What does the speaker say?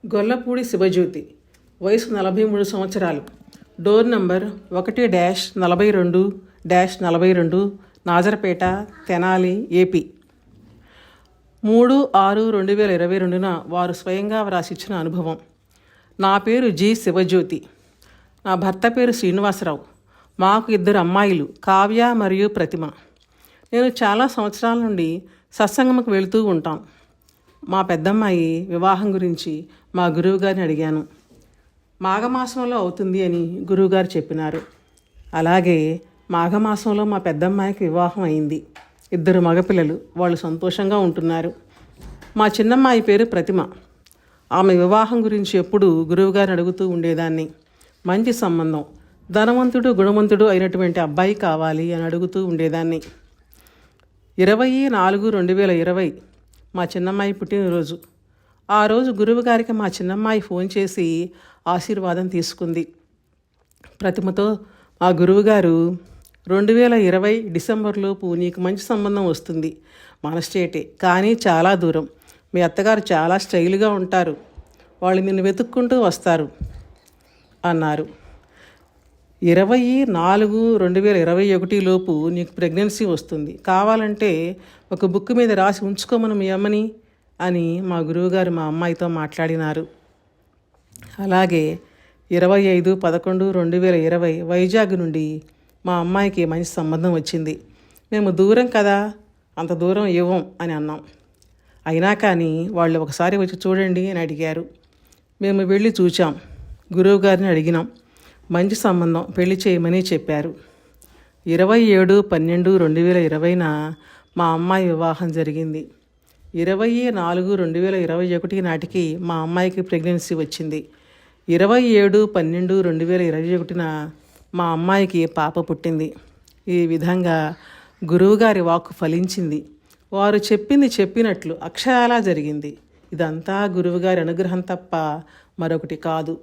గొల్లపూడి శివజ్యోతి, వయసు 43 సంవత్సరాలు, door number 1-42-42, Nazarpet, Tenali, AP. 3/6/2022న వారు స్వయంగా వ్రాసిచ్చిన అనుభవం. నా పేరు జి. శివజ్యోతి. నా భర్త పేరు శ్రీనివాసరావు. మాకు 2 అమ్మాయిలు, కావ్య మరియు ప్రతిమ. నేను చాలా సంవత్సరాల నుండి సత్సంగంకు వెళుతూ ఉంటాం. మా పెద్దమ్మాయి వివాహం గురించి మా గురువుగారిని అడిగాను. మాఘమాసంలో అవుతుంది అని గురువుగారు చెప్పినారు. అలాగే మాఘమాసంలో మా పెద్దమ్మాయికి వివాహం అయింది. 2 మగపిల్లలు. వాళ్ళు సంతోషంగా ఉంటున్నారు. మా చిన్నమ్మాయి పేరు ప్రతిమ. ఆమె వివాహం గురించి ఎప్పుడూ గురువుగారిని అడుగుతూ ఉండేదాన్ని. మంచి సంబంధం, ధనవంతుడు, గుణవంతుడు అయినటువంటి అబ్బాయి కావాలి అని అడుగుతూ ఉండేదాన్ని. 20/4/2020 మా చిన్నమ్మాయి పుట్టినరోజు. ఆ రోజు గురువుగారికి మా చిన్నమ్మాయి ఫోన్ చేసి ఆశీర్వాదం తీసుకుంది. ప్రతిమతో మా గురువుగారు 2020 డిసెంబర్లోపు నీకు మంచి సంబంధం వస్తుంది. మన స్టేటే, కానీ చాలా దూరం. మీ అత్తగారు చాలా స్టైల్గా ఉంటారు. వాళ్ళు నిన్ను వెతుక్కుంటూ వస్తారు అన్నారు. 20/4/2021 లోపు నీకు ప్రెగ్నెన్సీ వస్తుంది. కావాలంటే ఒక బుక్ మీద రాసి ఉంచుకోమని మీ అమ్మని అని మా గురువుగారు మా అమ్మాయితో మాట్లాడినారు. అలాగే 25/11/2020 వైజాగ్ నుండి మా అమ్మాయికి మంచి సంబంధం వచ్చింది. మేము దూరం కదా, అంత దూరం ఇవ్వం అని అన్నాం. అయినా కానీ వాళ్ళు ఒకసారి వచ్చి చూడండి అని అడిగారు. మేము వెళ్ళి చూచాం. గురువుగారిని అడిగినాం. మంచి సంబంధం, పెళ్లి చేయమని చెప్పారు. 27/12/2020న మా అమ్మాయి వివాహం జరిగింది. 20/4/2021 నాటికి మా అమ్మాయికి ప్రెగ్నెన్సీ వచ్చింది. 27/12/2021న మా అమ్మాయికి పాప పుట్టింది. ఈ విధంగా గురువుగారి వాక్కు ఫలించింది. వారు చెప్పింది చెప్పినట్లు అక్షరాలా జరిగింది. ఇదంతా గురువుగారి అనుగ్రహం తప్ప మరొకటి కాదు.